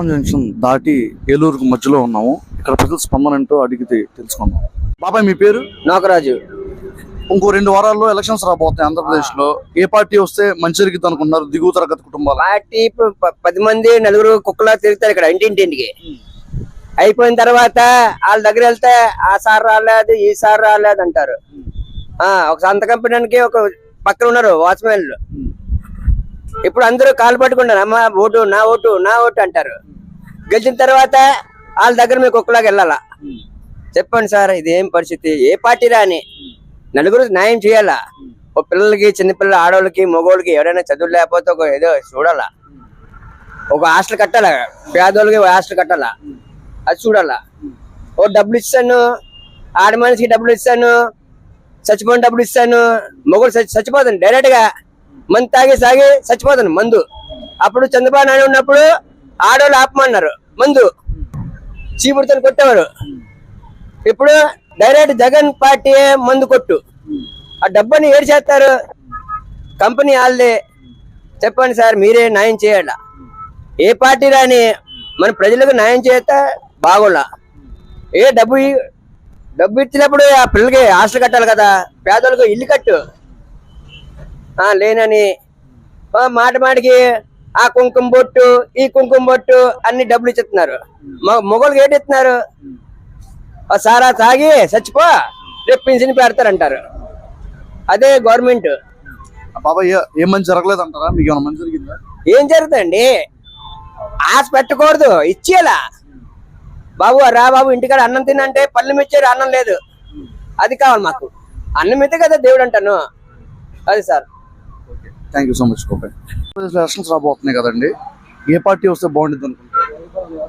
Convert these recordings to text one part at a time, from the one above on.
Junction దాటి ఏలూరుకు మధ్యలో ఉన్నాము. ఇక్కడ ప్రజల స్పందన ఏంటో అడిగితే తెలుసుకుందాం. బాబాయ్ మీ పేరు? నాగరాజు. ఇంకో 2 వారాల్లో ఎలక్షన్స్ రాబోతాయి ఆంధ్రప్రదేశ్ లో. ఏ పార్టీ వస్తే మంచి జరిగిద్ది అనుకుంటున్నారు దిగువ తరగతి కుటుంబాలు? పార్టీ 10 మంది నలుగురు కుక్కలా తిరుగుతారు ఇక్కడ ఇంటింటికి. అయిపోయిన తర్వాత వాళ్ళ దగ్గర వెళ్తే ఆ సార్ రాలేదు ఈ సార్ రాలేదు అంటారు. ఒక సంతకం పెట్టడానికి ఒక పక్కన ఉన్నారు వాచ్మెన్లు. ఇప్పుడు అందరూ కాలు పట్టుకుంటారు, అమ్మ ఓటు నా ఓటు నా ఓటు అంటారు. గెలిచిన తర్వాత వాళ్ళ దగ్గర మీకు కుక్కలాగా వెళ్ళాలా? చెప్పండి సార్, ఇది ఏం పరిస్థితి? ఏ పార్టీ రాని నలుగురు న్యాయం చేయాలా. ఒక పిల్లలకి, చిన్నపిల్లల, ఆడవాళ్ళకి, మగవాళ్ళకి ఎవరైనా చదువు లేకపోతే ఒక ఏదో చూడాలా. ఒక హాస్టల్ కట్టాలా, పేదోళ్ళకి హాస్టల్ కట్టాలా, అది చూడాలా. ఓ డబ్బులు ఇస్తాను, ఆడ మనిషికి డబ్బులు ఇస్తాను, చచ్చిపోయిన డబ్బులు ఇస్తాను. మగవాళ్ళు చచ్చిపోతాను డైరెక్ట్ గా, మందు తాగి సాగి చచ్చిపోతాను మందు. అప్పుడు చంద్రబాబు నాయుడు ఉన్నప్పుడు ఆడవాళ్ళు ఆపమన్నారు మందు, చీపుడుతో కొట్టేవారు. ఇప్పుడు డైరెక్ట్ జగన్ పార్టీ మందు కొట్టు. ఆ డబ్బుని ఏడు చేస్తారు, కంపెనీ వాళ్ళే. చెప్పండి సార్, మీరే న్యాయం చేయాల. ఏ పార్టీ రాని మన ప్రజలకు న్యాయం చేస్తే బాగోలా. ఏ డబ్బు ఇచ్చినప్పుడు ఆ పిల్లలకి హాస్టల్ కట్టాలి కదా, పేదలకు ఇల్లు కట్టు. లేనని మాట మాటికి ఆ కుంకుమ బొట్టు ఈ కుంకుమ బొట్టు అన్ని డబ్బులు ఇచ్చేస్తున్నారు. మొగోళ్ళకి ఏంటి ఇస్తున్నారు? సారా తాగి చచ్చిపో, రేపు పెన్షన్ పెడతారంటారు. అదే గవర్నమెంట్. బాబాయ్ ఏం మంచి జరగలేదు అంటారా? మీకు ఏమైనా మంచి జరిగిందా? ఏం జరుగుతుందండి? ఆశ పెట్టకూడదు, ఇచ్చేలా. బాబు రా బాబు ఇంటికాడ అన్నం తినంటే పళ్ళు మిచ్చారు, అన్నం లేదు. అది కావాలి మాకు. అన్నం అయితే కదా దేవుడు అంటాను. అది sir. Thank you so much బాబాయ్. ఎలక్షన్స్ రాబోతున్నాయి కదండి, ఏ పార్టీ వస్తే బాగుంటుంది అనుకుంటారు?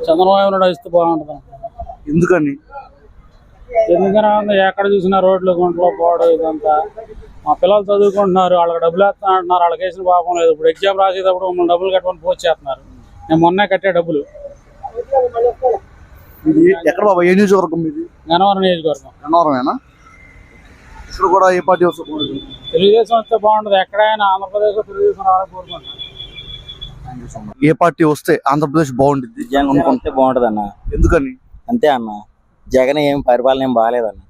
చంద్రబాబు నాయుడు వస్తే బాగుంటుంది. ఎందుకని? ఎందుకని ఎక్కడ చూసినా రోడ్లు గుంటలో పోవడం ఇదంతా. మా పిల్లలు చదువుకుంటున్నారు, వాళ్ళకి డబ్బులు వేస్తా అంటున్నారు, వాళ్ళకి వేసిన పాపం లేదు. ఇప్పుడు ఎగ్జామ్ రాసేటప్పుడు మమ్మల్ని డబ్బులు కట్టమని పోస్ట్ చేస్తున్నారు. నేను మొన్నే కట్టే డబ్బులు. ఇది ఎక్కడ బాబా? ఏ నియోజకవర్గం ఇది? గన్నవరం నియోజకవర్గం. గన్నవరమేనా? ఇక్కడ కూడా ఏ పార్టీ వస్తే బాగుంటుంది? తెలుగుదేశం వస్తే బాగుంటుంది. ఎక్కడైనా ఆంధ్రప్రదేశ్ లో తెలుగుదేశం రావాలని కోరుకుంటున్నాను. ఏ పార్టీ వస్తే ఆంధ్రప్రదేశ్ బాగుంటుంది? జగన్ వస్తే బాగుంటది అన్న. ఎందుకని? అంతే అన్న, జగన్ ఏం పరిపాలన ఏం బాగాలేదన్న.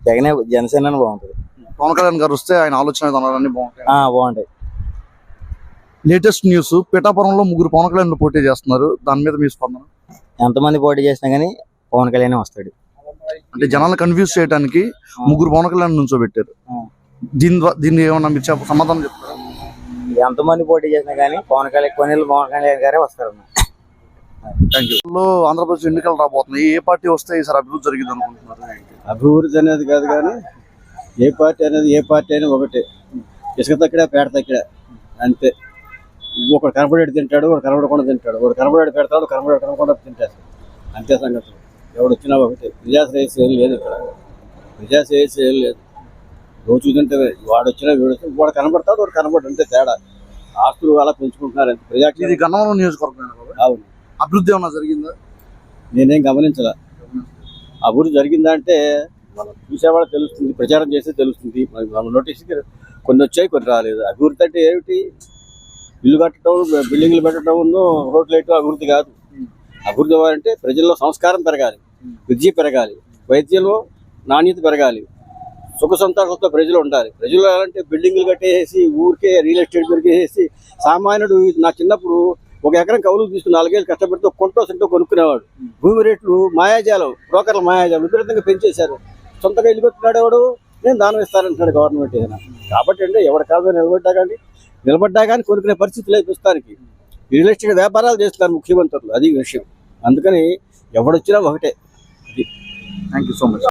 జగనే జనసేన బాగుంటది. పవన్ కళ్యాణ్ గారు వస్తే ఆయన ఆలోచన విధానాలన్నీ బాగుంటాయి. బాగుంటాయి. లేటెస్ట్ న్యూస్, పిఠాపురంలో 3 పవన్ కళ్యాణ్ పోటీ చేస్తున్నారు. దాని మీద మీ స్పందన? ఎంతమంది పోటీ చేసినా గానీ పవన్ కళ్యాణ్ వస్తాడు. అంటే జనాలను కన్ఫ్యూజ్ చేయడానికి 3 పవన్ కళ్యాణ్ నుంచోబెట్టారు. దీన్ని ఏమన్నా మీరు సమాధానం చెప్తారా? ఎంతమంది పోటీ చేసినా గానీ పవన్ కళ్యాణ్ గారే వస్తారు. Thank you. ఆంధ్రప్రదేశ్ ఎన్నికలు రాబోతున్నాయి, ఏ పార్టీ వస్తే ఈసారి అభివృద్ధి జరిగింది అనుకుంటున్నారు? అభివృద్ధి అనేది కాదు కానీ ఏ పార్టీ అయినా ఒకటే. ఇసుక తక్కడ పేడ తక్కడ అంతే. ఒకడు కనపడేడు తింటాడు, ఒకడు కనపడకుండా తింటాడు, ఒకడు కనపడేడు పెడతాడు, కనపడకుండా తింటాడు. అంతే సంగతి. ఎవడు వచ్చినా ఒకటే. ప్రజాశ్రేయస్ ఏం లేదు ఇక్కడ. ప్రజాశ్రేయస్ ఏం లేదు. రోజు తింటే వాడు వచ్చినా వీడు వాడు కనపడతాడు, వాడు కనపడు. అంతే తేడా. ఆస్తులు అలా పెంచుకుంటున్నారు అంతే. ఇది గన్నవరం నియోజకవర్గం. అవును. అభివృద్ధి ఏమన్నా జరిగిందా? నేనేం గమనించలా. అభివృద్ధి జరిగిందా అంటే మనం చూసేవాళ్ళకి తెలుస్తుంది, ప్రచారం చేస్తే తెలుస్తుంది. మన నోటీస్కి కొన్ని వచ్చాయి, కొన్ని రాలేదు. అభివృద్ధి అంటే ఏమిటి? ఇల్లు కట్టడం, బిల్డింగ్లు పెట్టడం, రోడ్లు వేయటం అభివృద్ధి కాదు. అభివృద్ధి అంటే ప్రజల్లో సంస్కారం పెరగాలి, విద్య పెరగాలి, వైద్యంలో నాణ్యత పెరగాలి, సుఖ సంతోషంతో ప్రజలు ఉండాలి. ప్రజలు అంటే బిల్డింగ్లు కట్టేసి ఊరికే రియల్ ఎస్టేట్ పెరిగేసి సామాన్యుడు. నా చిన్నప్పుడు 1 ఎకరం కౌలుకు తీసుకుని 4 ఏళ్ళు కష్టపడితే కొంటో సెంటో కొనుక్కునేవాడు. భూమి రేట్లు మాయాజాలం, బ్రోకర్ల మాయాజాలం విపరీతంగా పెంచేశారు. సొంతగా ఇల్లు కట్టినాడు ఎవడు, నేను దానం ఇస్తానంటున్నాడు గవర్నమెంట్ ఏదైనా. కాబట్టి అంటే ఎవరి కాదు నిలబడ్డా కానీ కొనుక్కునే పరిస్థితి లేదు ప్రస్తుతానికి. రియల్ ఎస్టేట్ వ్యాపారాలు చేస్తున్నారు ముఖ్యమంత్రులు, అది విషయం. అందుకని ఎవడొచ్చినా ఒకటే. Thank you so much.